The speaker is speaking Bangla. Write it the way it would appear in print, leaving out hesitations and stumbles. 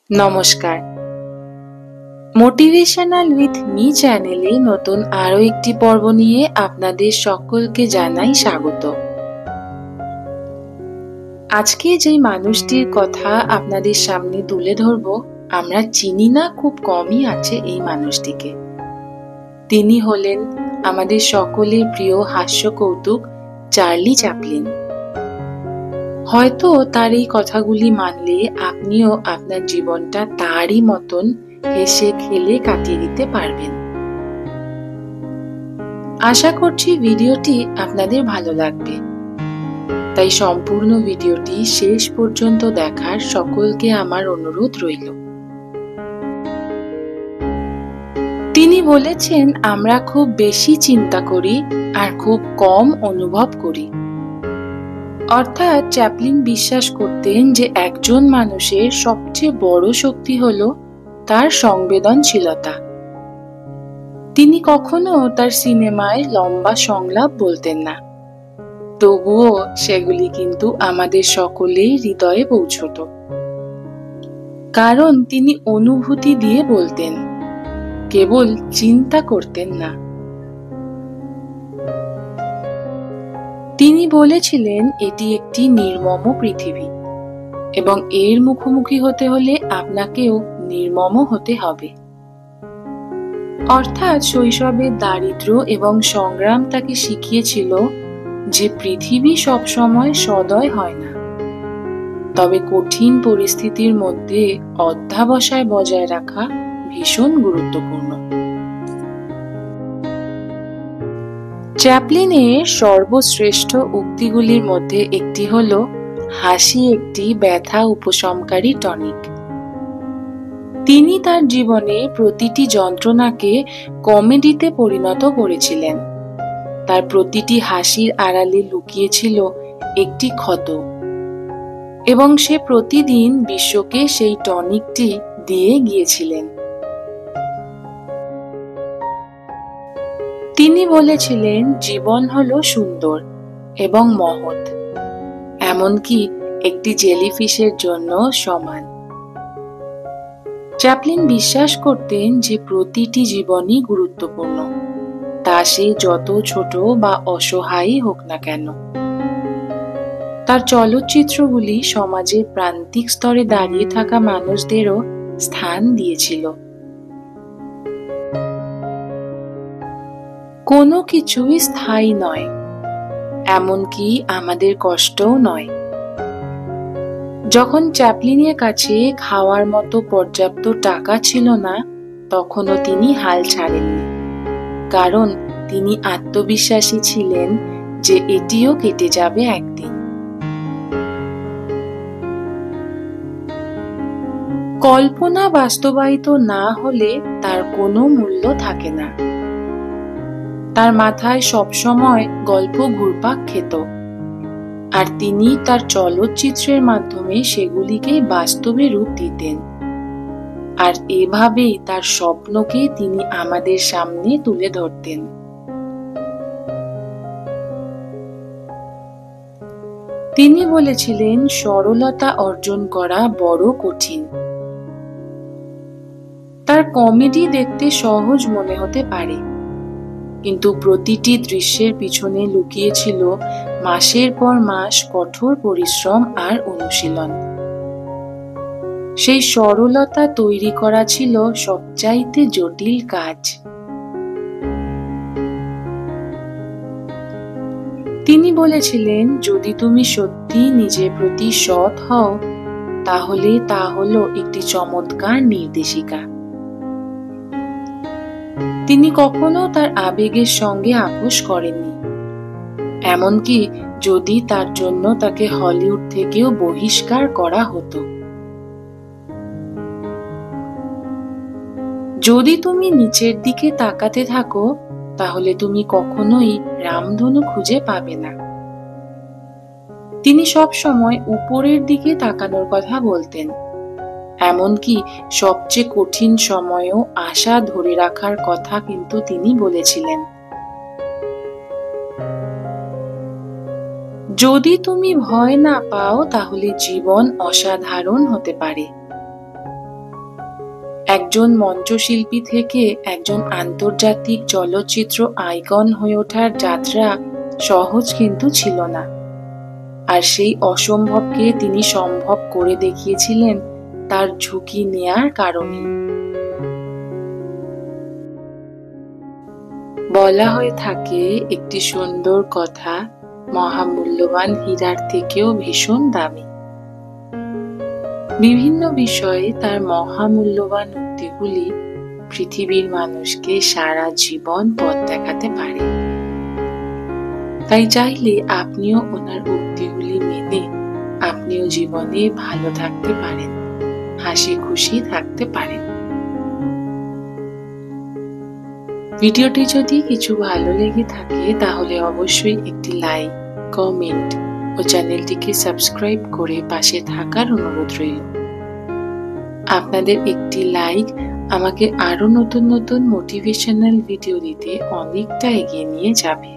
নমস্কার। মোটিভেশনাল উইথ মি চ্যানেলে নতুন আরো একটি পর্ব নিয়ে আপনাদের সকলকে জানাই স্বাগত। আজকে যেই মানুষটির কথা আপনাদের সামনে তুলে ধরব, আমরা চিনি না, খুব কমই আছে এই মানুষটিকে। তিনি হলেন আমাদের সকলের প্রিয় হাস্যকৌতুক চার্লি চ্যাপলিন। হয়তো তার এই কথাগুলি মানলে আপনিও আপনার জীবনটা তারই মতন হেসে খেলে কাটিয়ে দিতে পারবেন। আশা করছি ভিডিওটি আপনাদের ভালো লাগবে, তাই সম্পূর্ণ ভিডিওটি শেষ পর্যন্ত দেখার সকলকে আমার অনুরোধ রইল। তিনি বলেছেন, আমরা খুব বেশি চিন্তা করি আর খুব কম অনুভব করি। অর্থাৎ চ্যাপলিন বিশ্বাস করতেন যে একজন মানুষের সবচেয়ে বড় শক্তি হলো তার সংবেদনশীলতা। তিনি কখনো তার সিনেমায় লম্বা সংলাপ বলতেন না, তবুও সেগুলি কিন্তু আমাদের সকলের হৃদয়ে পৌঁছত। কারণ তিনি অনুভূতি দিয়ে বলতেন, কেবল চিন্তা করতেন না। তিনি বলেছিলেন, এটি একটি নির্মম পৃথিবী এবং এর মুখোমুখি হতে হলে আপনাকেও নির্মম হতে হবে। অর্থাৎ শৈশবের দারিদ্র্য এবং সংগ্রাম তাকে শিখিয়েছিল যে পৃথিবী সবসময় সদয় হয় না, তবে কঠিন পরিস্থিতির মধ্যে অধ্যবসায় বজায় রাখা ভীষণ গুরুত্বপূর্ণ। চ্যাপলিনের সর্বশ্রেষ্ঠ উক্তিগুলির মধ্যে একটি হল, হাসি একটি ব্যথা উপশমকারী টনিক। তিনি তার জীবনে প্রতিটি যন্ত্রণাকে কমেডিতে পরিণত করেছিলেন। তার প্রতিটি হাসির আড়ালে লুকিয়েছিল একটি ক্ষত, এবং সে প্রতিদিন বিশ্বকে সেই টনিকটি দিয়ে গিয়েছিলেন। তিনি বলেছিলেন, জীবন হলো সুন্দর এবং মহৎ, এমনকি একটি জেলিফিশের জন্য সমান। চ্যাপলিন বিশ্বাস করতেন যে প্রতিটি জীবনই গুরুত্বপূর্ণ, তা সে যত ছোট বা অসহায়ই হোক না কেন। তার চলচ্চিত্রগুলি সমাজের প্রান্তিক স্তরে দাঁড়িয়ে থাকা মানুষদেরও স্থান দিয়েছিল। কোনো কিছুই স্থায়ী নয়, এমনকি আমাদের কষ্টও নয়। যখন চ্যাপলিনের কাছে খাওয়ার মতো পর্যাপ্ত টাকা ছিল না, তখনও তিনি হাল ছাড়েননি, কারণ তিনি আত্মবিশ্বাসী ছিলেন যে এটিও কেটে যাবে একদিন। কল্পনা বাস্তবায়িত না হলে তার কোনো মূল্য থাকে না। তার মাথায় সবসময় গল্প ঘুরপাক খেত, আর তিনি তার চলচ্চিত্রের মাধ্যমে সেগুলিকে বাস্তবে রূপ দিতেন। আর এভাবেই তার স্বপ্নকে তিনি আমাদের সামনে তুলে ধরতেন। তিনি বলেছিলেন, সরলতা অর্জন করা বড় কঠিন। তার কমেডি দেখতে সহজ মনে হতে পারে, কিন্তু প্রতিটি দৃশ্যের পিছনে লুকিয়েছিল মাসের পর মাস কঠোর পরিশ্রম আর অনুশীলন। সেই সরলতা তৈরি করা ছিল সবচাইতে জটিল কাজ। তিনি বলেছিলেন, যদি তুমি সত্যি নিজের প্রতি সৎ হও, তাহলে তা হলো একটি চমৎকার নির্দেশিকা। তিনি কখনো তার আবেগের সঙ্গে আপোষ করেননি, এমনকি যদি তার জন্য তাকে হলিউড থেকেও বহিষ্কার করা হতো। যদি তুমি নিচের দিকে তাকাতে থাকো, তাহলে তুমি কখনোই রামধনু খুঁজে পাবে না। তিনি সব সময় উপরের দিকে তাকানোর কথা বলতেন, এমনকি সবচেয়ে কঠিন সময়েও আশা ধরে রাখার কথা কিন্তু তিনি বলেছিলেন। যদি তুমি ভয় না পাও, তাহলে জীবন অসাধারণ হতে পারে। একজন মঞ্চশিল্পী থেকে একজন আন্তর্জাতিক চলচ্চিত্র আইকন হয়ে ওঠার যাত্রা সহজ কিন্তু ছিল না, আর সেই অসম্ভবকে তিনি সম্ভব করে দেখিয়েছিলেন তার ঝুঁকি নেয়ার কারণে। বলা হয়ে থাকে একটি সুন্দর কথা মহামূল্যবান হীরার থেকেও ভীষণ দামি। বিভিন্ন বিষয়ে তার মহামূল্যবান উক্তিগুলি পৃথিবীর মানুষকে সারা জীবন পথ দেখাতে পারে। তাই চাইলে আপনিও ওনার উক্তিগুলি মেনে আপনিও জীবনে ভালো থাকতে পারেন, হাসি খুশি থাকতে পারেন। ভিডিওটি যদি কিছু ভালো লেগে থাকে তাহলে অবশ্যই একটি লাইক, কমেন্ট ও চ্যানেলটিকে সাবস্ক্রাইব করে পাশে থাকার অনুরোধ রইল। আপনাদের একটি লাইক আমাকে আরো নতুন নতুন মোটিভেশনাল ভিডিও দিতে অনেকটা এগিয়ে নিয়ে যাবে।